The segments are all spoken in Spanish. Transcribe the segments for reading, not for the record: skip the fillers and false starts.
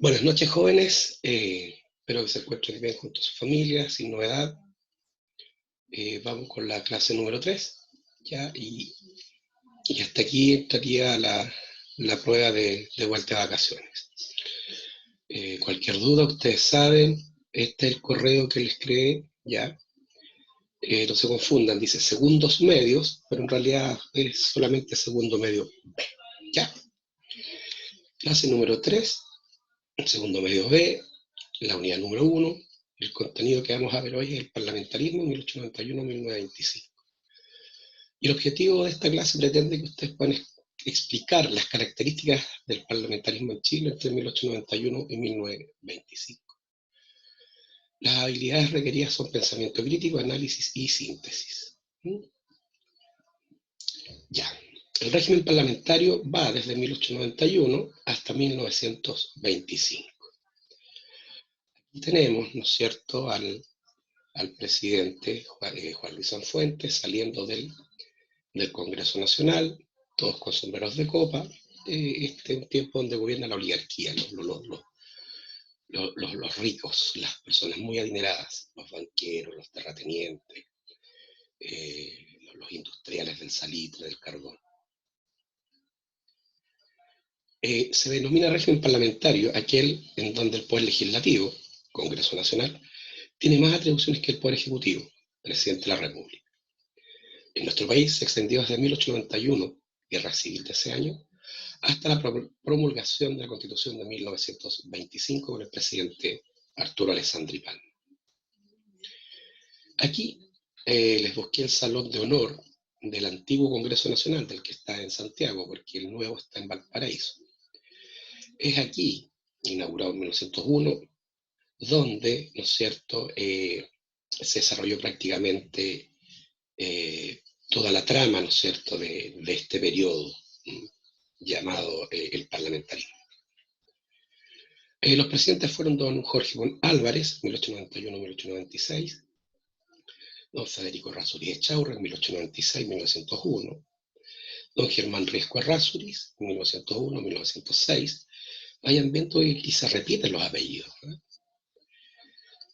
Buenas noches, jóvenes. Espero que se encuentren bien junto a su familia, sin novedad. Vamos con la clase número 3, ¿ya? Y hasta aquí entraría la prueba de vuelta de vacaciones. Cualquier duda, ustedes saben, este es el correo que les creé, ¿ya? No se confundan, dice segundos medios, pero en realidad es solamente segundo medio B, ¿ya? Clase número 3, segundo medio B, la unidad número 1. El contenido que vamos a ver hoy es el parlamentarismo 1891-1925. Y el objetivo de esta clase pretende que ustedes puedan explicar las características del parlamentarismo en Chile entre 1891 y 1925. Las habilidades requeridas son pensamiento crítico, análisis y síntesis. Ya. El régimen parlamentario va desde 1891 hasta 1925. Y tenemos, ¿no es cierto?, al presidente Juan Luis Sanfuentes saliendo del Congreso Nacional, todos con sombreros de copa. Este es un tiempo donde gobierna la oligarquía, los ricos, las personas muy adineradas, los banqueros, los terratenientes, los industriales del salitre, del carbón. Se denomina régimen parlamentario aquel en donde el poder legislativo, Congreso Nacional, tiene más atribuciones que el poder ejecutivo, presidente de la República. En nuestro país se extendió desde 1891, guerra civil de ese año, hasta la promulgación de la Constitución de 1925 con el presidente Arturo Alessandri Palma. Aquí les busqué el salón de honor del antiguo Congreso Nacional, del que está en Santiago, porque el nuevo está en Valparaíso. Es aquí, inaugurado en 1901, donde, ¿no es cierto?, se desarrolló prácticamente toda la trama, ¿no es cierto?, de este periodo llamado el parlamentarismo. Los presidentes fueron don Jorge Bon Álvarez, 1891-1896, don Federico Errázuriz Echaurren, 1896-1901, don Germán Riesco Errázuriz, 1901-1906. Vayan viendo que se repiten los apellidos.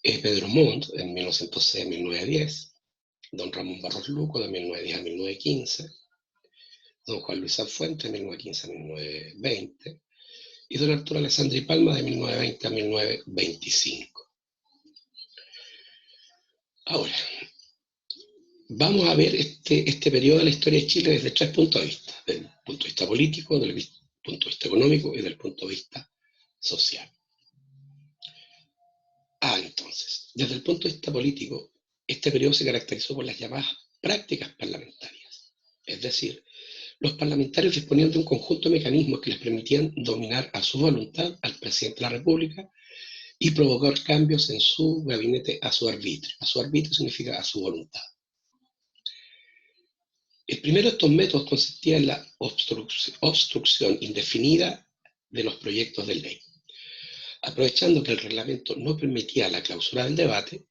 Pedro Montt, en 1906-1910, don Ramón Barros Luco, de 1910 a 1915, don Juan Luis Sanfuentes, de 1915 a 1920, y don Arturo Alessandri Palma, de 1920 a 1925. Ahora, vamos a ver este periodo de la historia de Chile desde 3 puntos de vista: del punto de vista político, del punto de vista económico y del punto de vista social. Entonces, desde el punto de vista político, este periodo se caracterizó por las llamadas prácticas parlamentarias. Es decir, los parlamentarios disponían de un conjunto de mecanismos que les permitían dominar a su voluntad al presidente de la República y provocar cambios en su gabinete a su arbitrio. A su arbitrio significa a su voluntad. El primero de estos métodos consistía en la obstrucción indefinida de los proyectos de ley. Aprovechando que el reglamento no permitía la clausura del debate,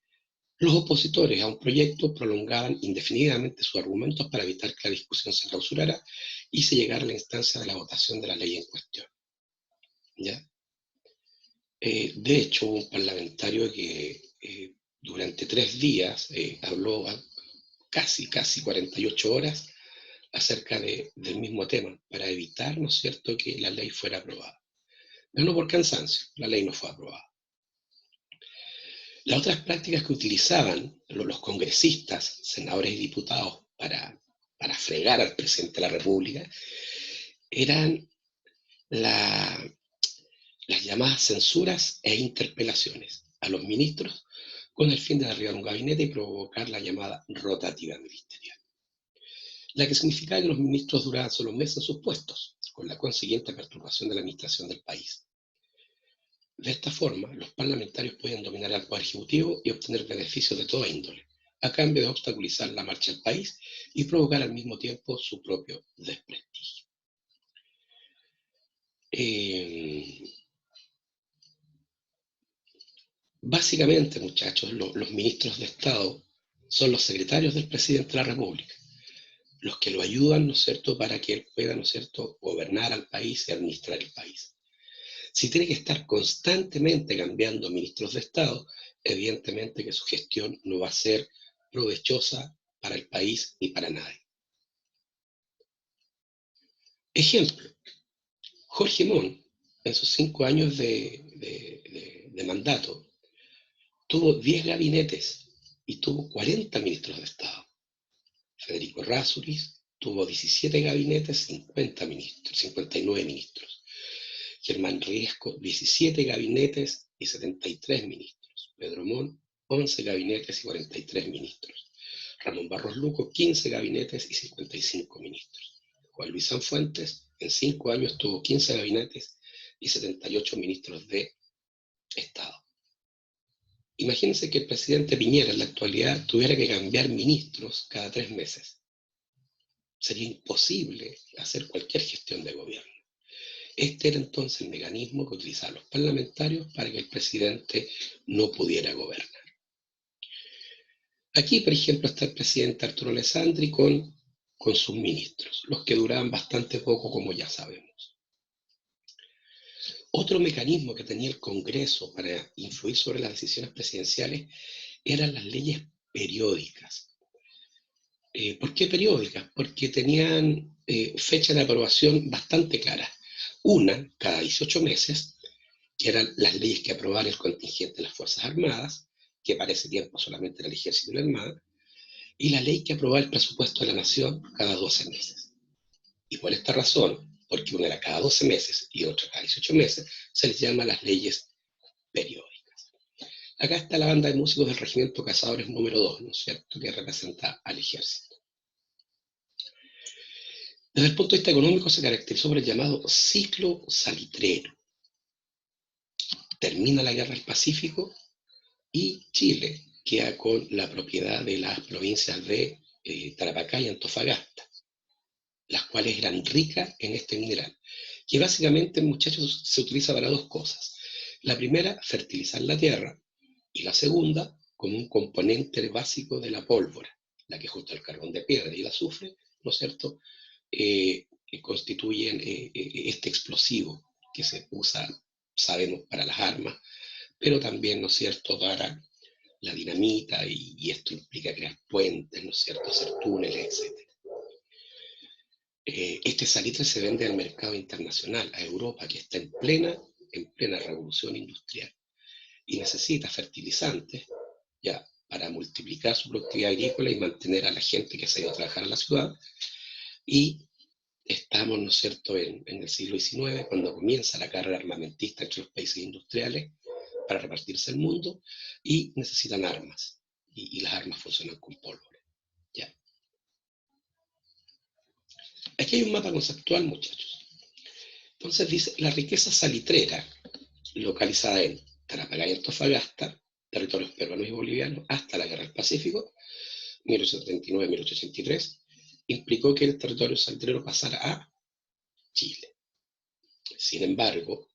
los opositores a un proyecto prolongaban indefinidamente sus argumentos para evitar que la discusión se clausurara y se llegara a la instancia de la votación de la ley en cuestión. ¿Ya? De hecho, hubo un parlamentario que durante 3 días habló casi 48 horas acerca del mismo tema, para evitar, ¿no es cierto?, que la ley fuera aprobada. Pero no por cansancio, la ley no fue aprobada. Las otras prácticas que utilizaban los congresistas, senadores y diputados para fregar al presidente de la República eran las llamadas censuras e interpelaciones a los ministros con el fin de derribar un gabinete y provocar la llamada rotativa ministerial, la que significaba que los ministros duraban solo meses en sus puestos, con la consiguiente perturbación de la administración del país. De esta forma, los parlamentarios podían dominar al poder ejecutivo y obtener beneficios de toda índole, a cambio de obstaculizar la marcha del país y provocar al mismo tiempo su propio desprestigio. Básicamente, muchachos, los ministros de Estado son los secretarios del presidente de la República, los que lo ayudan, ¿no es cierto?, para que él pueda, ¿no es cierto?, gobernar al país y administrar el país. Si tiene que estar constantemente cambiando ministros de Estado, evidentemente que su gestión no va a ser provechosa para el país ni para nadie. Ejemplo, Jorge Mon, en sus 5 años de mandato, tuvo 10 gabinetes y tuvo 40 ministros de Estado. Federico Rásuriz tuvo 17 gabinetes, 50 ministros, 59 ministros. Germán Riesco, 17 gabinetes y 73 ministros. Pedro Mon, 11 gabinetes y 43 ministros. Ramón Barros Luco, 15 gabinetes y 55 ministros. Juan Luis Sanfuentes, en 5 años tuvo 15 gabinetes y 78 ministros de Estado. Imagínense que el presidente Piñera en la actualidad tuviera que cambiar ministros cada 3 meses. Sería imposible hacer cualquier gestión de gobierno. Este era entonces el mecanismo que utilizaban los parlamentarios para que el presidente no pudiera gobernar. Aquí, por ejemplo, está el presidente Arturo Alessandri con sus ministros, los que duraban bastante poco, como ya sabemos. Otro mecanismo que tenía el Congreso para influir sobre las decisiones presidenciales eran las leyes periódicas. ¿Por qué periódicas? Porque tenían fechas de aprobación bastante claras. Una cada 18 meses, que eran las leyes que aprobaban el contingente de las Fuerzas Armadas, que para ese tiempo solamente era el Ejército y la Armada, y la ley que aprobaba el presupuesto de la Nación cada 12 meses. Y por esta razón, porque una era cada 12 meses y otra cada 18 meses, se les llama las leyes periódicas. Acá está la banda de músicos del Regimiento Cazadores número 2, ¿no es cierto?, que representa al Ejército. Desde el punto de vista económico se caracterizó por el llamado ciclo salitrero. Termina la Guerra del Pacífico y Chile queda con la propiedad de las provincias de Tarapacá y Antofagasta, las cuales eran ricas en este mineral, que básicamente, muchachos, se utiliza para 2 cosas. La primera, fertilizar la tierra, y la segunda, como un componente básico de la pólvora, la que junto al carbón de piedra y el azufre, ¿no es cierto?, constituyen este explosivo que se usa, sabemos, para las armas, pero también, ¿no es cierto?, para la dinamita, y esto implica crear puentes, ¿no es cierto?, hacer túneles, etc. Este salitre se vende al mercado internacional, a Europa, que está en plena revolución industrial, y necesita fertilizantes ya para multiplicar su productividad agrícola y mantener a la gente que se ha ido a trabajar a la ciudad. Y estamos, ¿no es cierto?, en el siglo XIX, cuando comienza la carrera armamentista entre los países industriales para repartirse el mundo, y necesitan armas, y las armas funcionan con pólvora. Ya. Aquí hay un mapa conceptual, muchachos. Entonces dice, la riqueza salitrera, localizada en Tarapacá y Antofagasta, territorios peruanos y bolivianos, hasta la Guerra del Pacífico, 1839-1883, implicó que el territorio salitrero pasara a Chile. Sin embargo,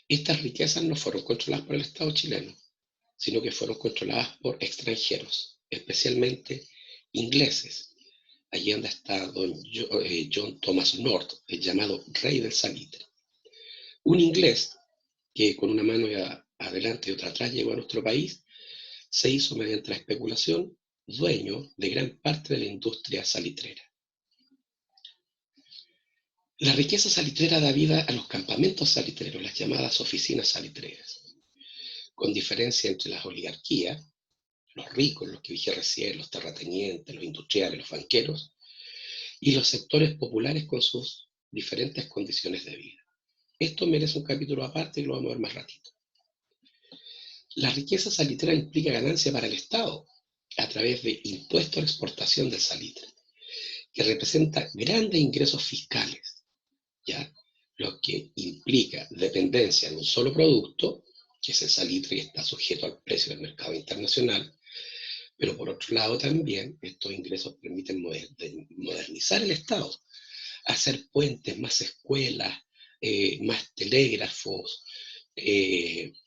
estas riquezas no fueron controladas por el Estado chileno, sino que fueron controladas por extranjeros, especialmente ingleses. Allí donde está John Thomas North, el llamado rey del salitre. Un inglés que con una mano adelante y otra atrás llegó a nuestro país, se hizo mediante la especulación dueño de gran parte de la industria salitrera. La riqueza salitrera da vida a los campamentos salitreros, las llamadas oficinas salitreras, con diferencia entre las oligarquías, los ricos, los que dije recién, los terratenientes, los industriales, los banqueros, y los sectores populares con sus diferentes condiciones de vida. Esto merece un capítulo aparte y lo vamos a ver más ratito. La riqueza salitrera implica ganancia para el Estado a través de impuestos a la exportación del salitre, que representa grandes ingresos fiscales, ¿ya? Lo que implica dependencia de un solo producto, que es el salitre, y está sujeto al precio del mercado internacional, pero por otro lado también estos ingresos permiten modernizar el Estado, hacer puentes, más escuelas, más telégrafos,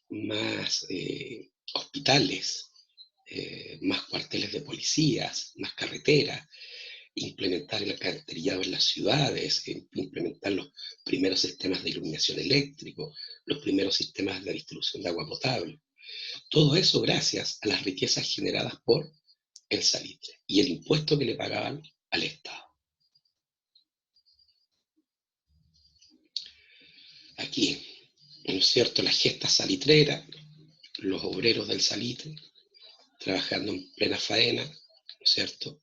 más hospitales, más cuarteles de policías, más carreteras, implementar el alcantarillado en las ciudades, implementar los primeros sistemas de iluminación eléctrico, los primeros sistemas de distribución de agua potable. Todo eso gracias a las riquezas generadas por el salitre y el impuesto que le pagaban al Estado. Aquí, ¿no es cierto?, las gestas salitreras, los obreros del salitre, trabajando en plena faena, ¿no es cierto?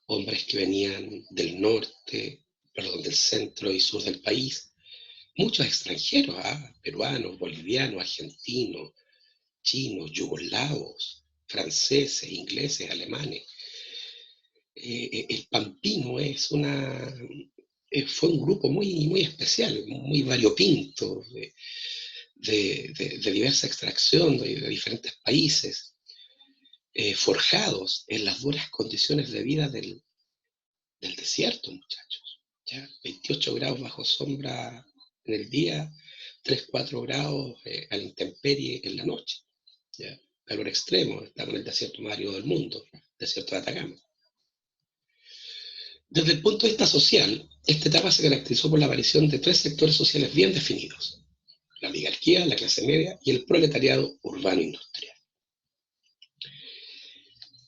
Hombres que venían del norte, perdón, del centro y sur del país, muchos extranjeros, peruanos, bolivianos, argentinos, chinos, yugoslavos, franceses, ingleses, alemanes. El Pampino fue un grupo muy, muy especial, muy variopinto, de diversa extracción, de diferentes países, forjados en las duras condiciones de vida del desierto, muchachos. ¿Ya? 28 grados bajo sombra en el día, 3, 4 grados a la intemperie en la noche. ¿Ya? Calor extremo, estamos en el desierto más árido del mundo, desierto de Atacama. Desde el punto de vista social, esta etapa se caracterizó por la aparición de 3 sectores sociales bien definidos: la oligarquía, la clase media y el proletariado urbano industrial.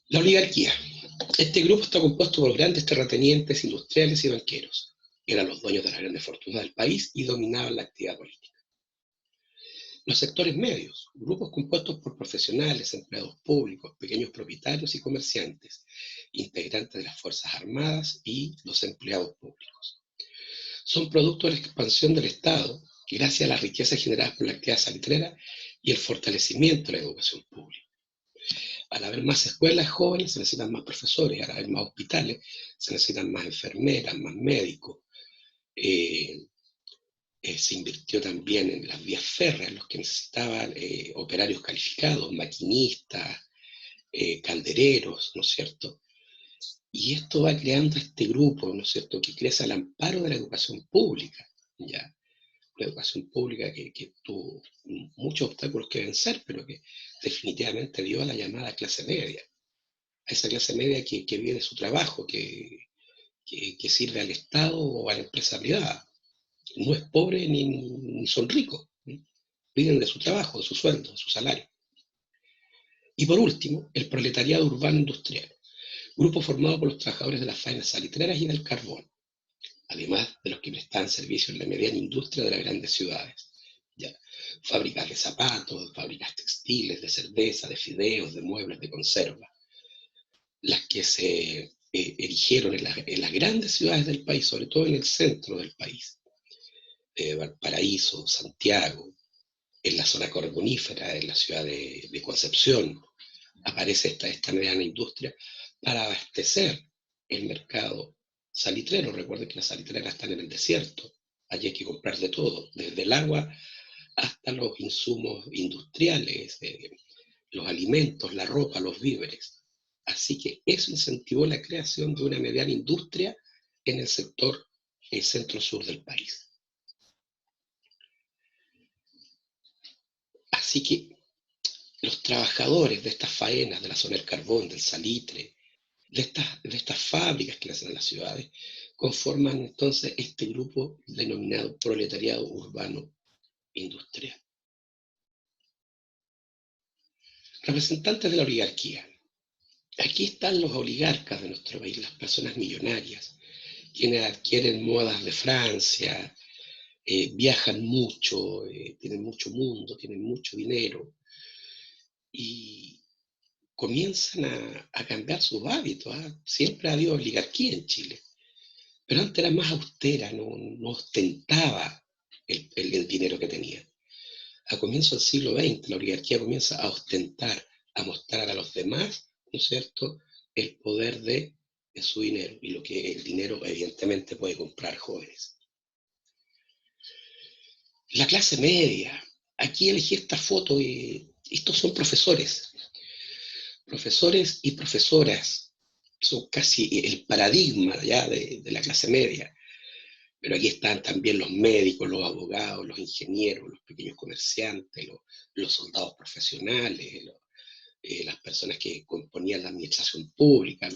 La oligarquía. Este grupo está compuesto por grandes terratenientes, industriales y banqueros. Eran los dueños de las grandes fortunas del país y dominaban la actividad política. Los sectores medios, grupos compuestos por profesionales, empleados públicos, pequeños propietarios y comerciantes, integrantes de las Fuerzas Armadas y los empleados públicos. Son producto de la expansión del Estado gracias a las riquezas generadas por la actividad salitrera y el fortalecimiento de la educación pública. Al haber más escuelas jóvenes se necesitan más profesores, al haber más hospitales se necesitan más enfermeras, más médicos. Se invirtió también en las vías férreas, los que necesitaban operarios calificados, maquinistas, caldereros, ¿no es cierto? Y esto va creando este grupo, ¿no es cierto?, que crece al amparo de la educación pública, ¿ya? Una educación pública que tuvo muchos obstáculos que vencer, pero que definitivamente dio a la llamada clase media, a esa clase media que vive de su trabajo, que sirve al Estado o a la empresa privada. No es pobre ni son ricos, viven de su trabajo, de su sueldo, de su salario. Y por último, el proletariado urbano industrial, grupo formado por los trabajadores de las faenas salitreras y del carbón, además de los que prestan servicio en la mediana industria de las grandes ciudades. ¿Ya? Fábricas de zapatos, fábricas textiles, de cerveza, de fideos, de muebles, de conserva. Las que se erigieron en las grandes ciudades del país, sobre todo en el centro del país. Valparaíso, Santiago, en la zona carbonífera, en la ciudad de Concepción, aparece esta mediana industria para abastecer el mercado salitrero. Recuerden que las salitreras están en el desierto, allí hay que comprar de todo, desde el agua hasta los insumos industriales, los alimentos, la ropa, los víveres. Así que eso incentivó la creación de una mediana industria en el sector centro-sur del país. Así que los trabajadores de estas faenas, de la zona del carbón, del salitre, de estas fábricas que nacen en las ciudades, conforman entonces este grupo denominado proletariado urbano industrial. Representantes de la oligarquía. Aquí están los oligarcas de nuestro país, las personas millonarias, quienes adquieren modas de Francia, viajan mucho, tienen mucho mundo, tienen mucho dinero, y comienzan a cambiar sus hábitos. Siempre ha habido oligarquía en Chile, pero antes era más austera, no ostentaba el dinero que tenía. A comienzos del siglo XX, la oligarquía comienza a ostentar, a mostrar a los demás, ¿no es cierto?, el poder de su dinero y lo que el dinero evidentemente puede comprar jóvenes. La clase media. Aquí elegí esta foto y estos son profesores y profesoras, son casi el paradigma ya de la clase media. Pero aquí están también los médicos, los abogados, los ingenieros, los pequeños comerciantes, los soldados profesionales, las personas que componían la administración pública,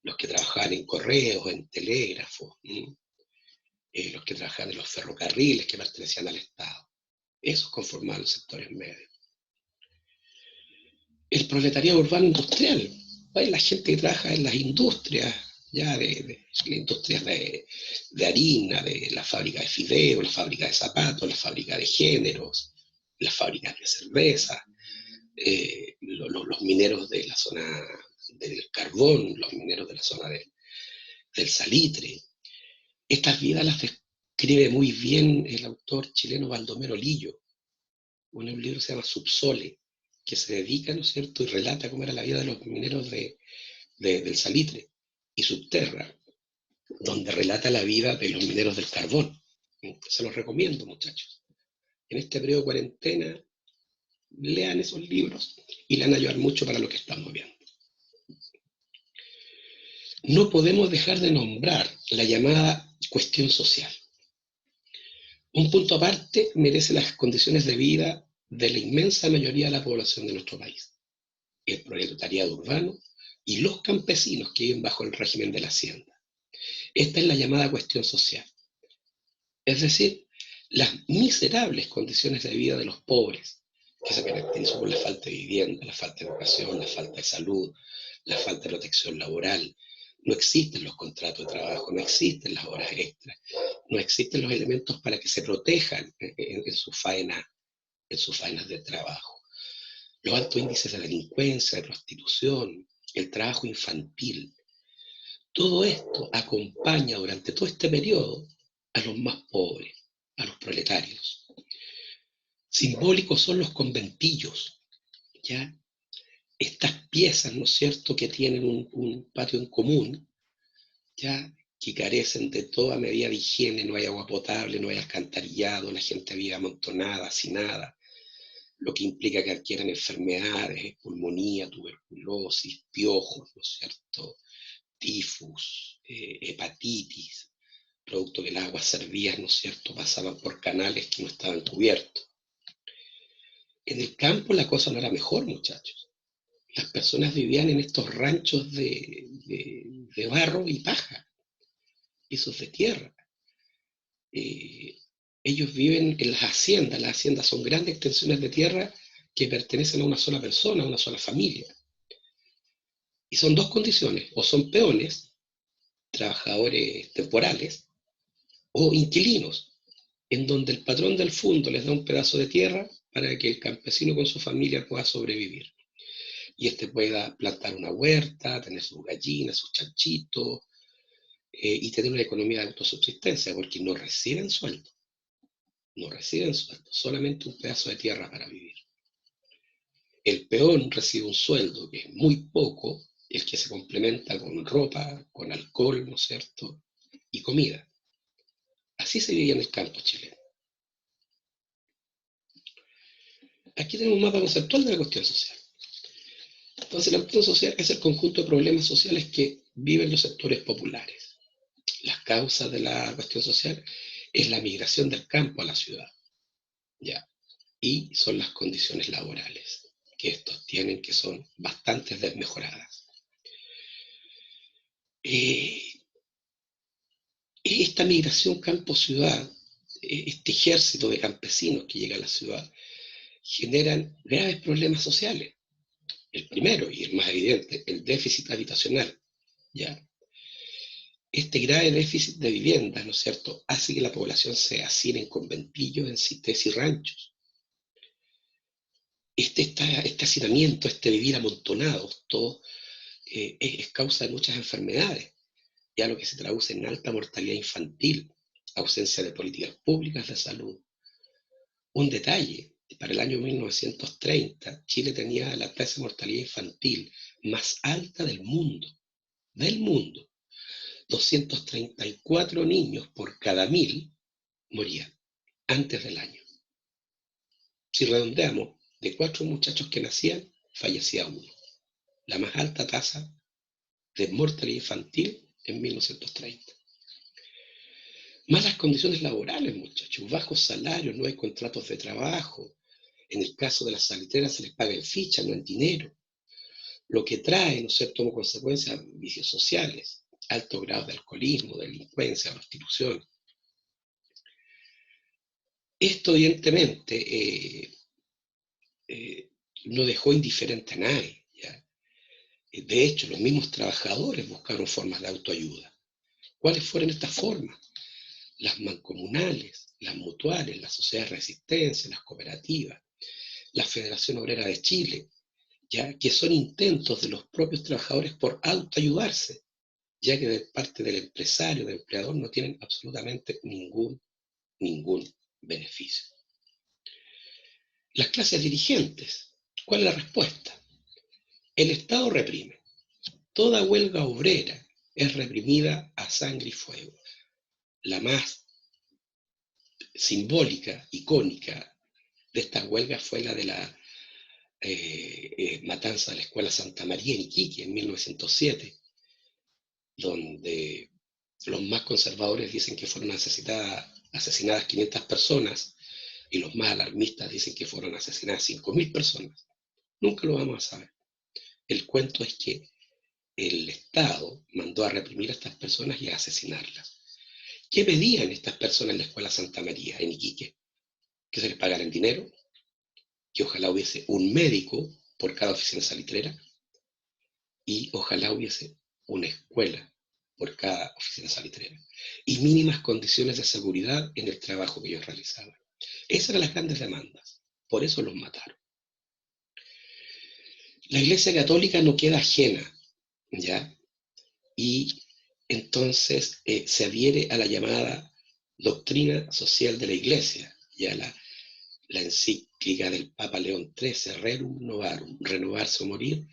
los que trabajaban en correos, en telégrafos, los que trabajaban en los ferrocarriles que pertenecían al Estado. Esos conformaban los sectores medios. El proletariado urbano industrial, la gente que trabaja en las industrias, ya de las industrias de harina, de la fábrica de fideos, la fábrica de zapatos, la fábrica de géneros, las fábricas de cerveza, los mineros de la zona del carbón, los mineros de la zona del salitre. Estas vidas las describe muy bien el autor chileno Baldomero Lillo. Un libro que se llama Subsole, que se dedica, ¿no es cierto?, y relata cómo era la vida de los mineros del salitre, y Subterra, donde relata la vida de los mineros del carbón. Se los recomiendo, muchachos. En este periodo de cuarentena, lean esos libros y le van a ayudar mucho para lo que estamos viendo. No podemos dejar de nombrar la llamada cuestión social. Un punto aparte merece las condiciones de vida de la inmensa mayoría de la población de nuestro país, el proletariado urbano y los campesinos que viven bajo el régimen de la hacienda. Esta es la llamada cuestión social. Es decir, las miserables condiciones de vida de los pobres, que se caracterizan por la falta de vivienda, la falta de educación, la falta de salud, la falta de protección laboral. No existen los contratos de trabajo, no existen las horas extras, no existen los elementos para que se protejan en sus faenas de trabajo. Los altos índices de delincuencia, de prostitución, el trabajo infantil. Todo esto acompaña durante todo este periodo a los más pobres, a los proletarios. Simbólicos son los conventillos, ¿ya? Estas piezas, ¿no es cierto?, que tienen un patio en común, ¿ya?, que carecen de toda medida de higiene, no hay agua potable, no hay alcantarillado, la gente vive amontonada, hacinada, lo que implica que adquieran enfermedades, pulmonía, tuberculosis, piojos, ¿no es cierto?, tifus, hepatitis, producto que las aguas servidas, ¿no es cierto?, pasaban por canales que no estaban cubiertos. En el campo la cosa no era mejor, muchachos. Las personas vivían en estos ranchos de barro y paja, pisos de tierra. Ellos viven en las haciendas son grandes extensiones de tierra que pertenecen a una sola persona, a una sola familia. Y son dos condiciones, o son peones, trabajadores temporales, o inquilinos, en donde el patrón del fundo les da un pedazo de tierra para que el campesino con su familia pueda sobrevivir. Y pueda plantar una huerta, tener sus gallinas, sus chanchitos, y tener una economía de autosubsistencia, porque no reciben sueldo. No reciben sueldo, solamente un pedazo de tierra para vivir. El peón recibe un sueldo que es muy poco, el que se complementa con ropa, con alcohol, ¿no es cierto?, y comida. Así se vivía en el campo chileno. Aquí tenemos un mapa conceptual de la cuestión social. Entonces, la cuestión social es el conjunto de problemas sociales que viven los sectores populares. Las causas de la cuestión social es la migración del campo a la ciudad, ¿ya? Y son las condiciones laborales que estos tienen, que son bastante desmejoradas. Esta migración campo-ciudad, este ejército de campesinos que llega a la ciudad, generan graves problemas sociales. El primero, y el más evidente, el déficit habitacional, ¿ya? Este grave déficit de viviendas, ¿no es cierto?, hace que la población se hacine en conventillos, en cités y ranchos. Este hacinamiento, este vivir amontonados, todo es causa de muchas enfermedades, ya lo que se traduce en alta mortalidad infantil, ausencia de políticas públicas de salud. Un detalle, para el año 1930, Chile tenía la tasa de mortalidad infantil más alta del mundo. 234 niños por cada 1000 morían antes del año. Si redondeamos, de 4 muchachos que nacían, fallecía uno. La más alta tasa de mortalidad infantil en 1930. Malas condiciones laborales, muchachos, bajos salarios, no hay contratos de trabajo. En el caso de las salitreras se les paga en ficha, no en dinero. lo que trae, ¿no es cierto?, como consecuencia vicios sociales, alto grado de alcoholismo, delincuencia, prostitución. Esto evidentemente no dejó indiferente a nadie, ¿ya? De hecho, los mismos trabajadores buscaron formas de autoayuda. ¿Cuáles fueron estas formas? Las mancomunales, las mutuales, las sociedades de resistencia, las cooperativas, la Federación Obrera de Chile, ¿ya? Que son intentos de los propios trabajadores por autoayudarse, ya que de parte del empresario, del empleador, no tienen absolutamente ningún beneficio. Las clases dirigentes, ¿cuál es la respuesta? El Estado reprime. Toda huelga obrera es reprimida a sangre y fuego. La más simbólica, icónica de estas huelgas fue la de la matanza de la Escuela Santa María en Iquique en 1907, donde los más conservadores dicen que fueron asesinadas 500 personas y los más alarmistas dicen que fueron asesinadas 5.000 personas. Nunca lo vamos a saber. El cuento es que el Estado mandó a reprimir a estas personas y a asesinarlas. ¿Qué pedían estas personas en la Escuela Santa María, en Iquique? Que se les pagara el dinero, que ojalá hubiese un médico por cada oficina salitrera y ojalá hubiese una escuela por cada oficina salitrera y mínimas condiciones de seguridad en el trabajo que ellos realizaban. Esas eran las grandes demandas, por eso los mataron. La Iglesia Católica no queda ajena, ¿ya? Y entonces se adhiere a la llamada doctrina social de la Iglesia, ya la encíclica del Papa León XIII, Rerum Novarum, renovarse o morir,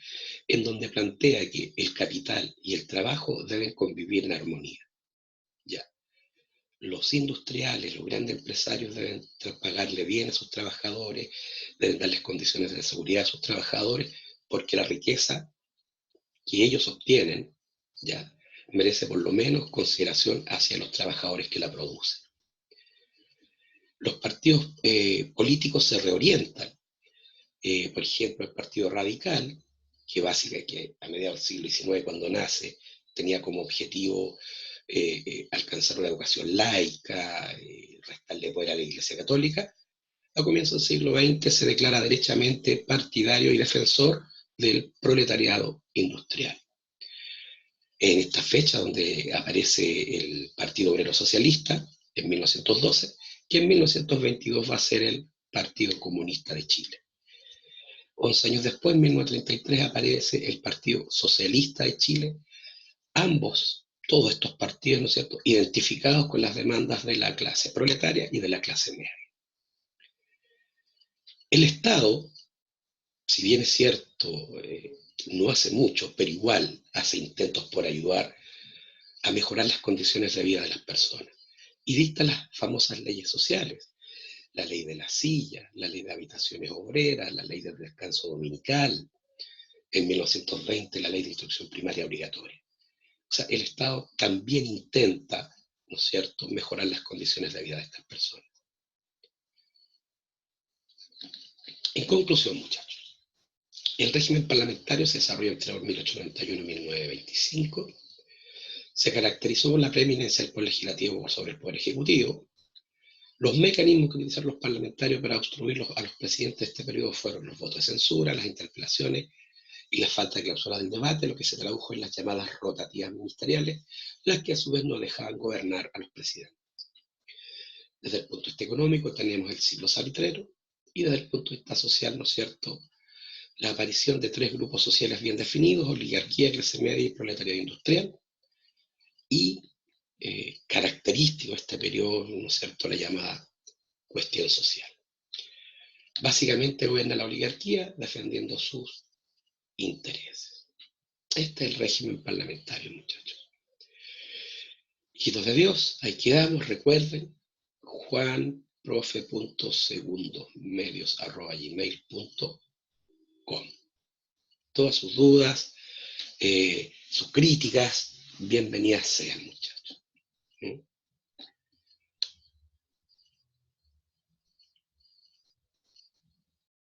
en donde plantea que el capital y el trabajo deben convivir en armonía. Ya. Los industriales, los grandes empresarios deben pagarle bien a sus trabajadores, deben darles condiciones de seguridad a sus trabajadores, porque la riqueza que ellos obtienen, ya, merece por lo menos consideración hacia los trabajadores que la producen. Los partidos políticos se reorientan. Por ejemplo, el Partido Radical, que básicamente a mediados del siglo XIX, cuando nace, tenía como objetivo alcanzar una educación laica, restarle poder a la Iglesia Católica, a comienzos del siglo XX se declara derechamente partidario y defensor del proletariado industrial. En esta fecha donde aparece el Partido Obrero Socialista, en 1912, que en 1922 va a ser el Partido Comunista de Chile. 11 años después, en 1933, aparece el Partido Socialista de Chile. Ambos, todos estos partidos, ¿no es cierto?, identificados con las demandas de la clase proletaria y de la clase media. El Estado, si bien es cierto, no hace mucho, pero igual hace intentos por ayudar a mejorar las condiciones de vida de las personas. Y dicta las famosas leyes sociales. La ley de la silla, la ley de habitaciones obreras, la ley del descanso dominical, en 1920 la ley de instrucción primaria obligatoria. O sea, el Estado también intenta, ¿no es cierto?, mejorar las condiciones de vida de estas personas. En conclusión, muchachos, el régimen parlamentario se desarrolló entre 1891 y 1925, se caracterizó por la preeminencia del poder legislativo sobre el poder ejecutivo. Los mecanismos que utilizaron los parlamentarios para obstruir a los presidentes de este periodo fueron los votos de censura, las interpelaciones y la falta de clausura del debate, lo que se tradujo en las llamadas rotativas ministeriales, las que a su vez no dejaban gobernar a los presidentes. Desde el punto de vista económico tenemos el ciclo salitrero y desde el punto de vista social, ¿no es cierto?, la aparición de tres grupos sociales bien definidos: oligarquía, clase media y proletariado industrial, y característico de este periodo, ¿no es cierto?, la llamada cuestión social. Básicamente gobierna la oligarquía defendiendo sus intereses. Este es el régimen parlamentario, muchachos. Hijitos de Dios, ahí quedamos, recuerden, juanprofe.segundosmedios@gmail.com. Todas sus dudas, sus críticas, bienvenidas sean, muchachos. ¿Mm?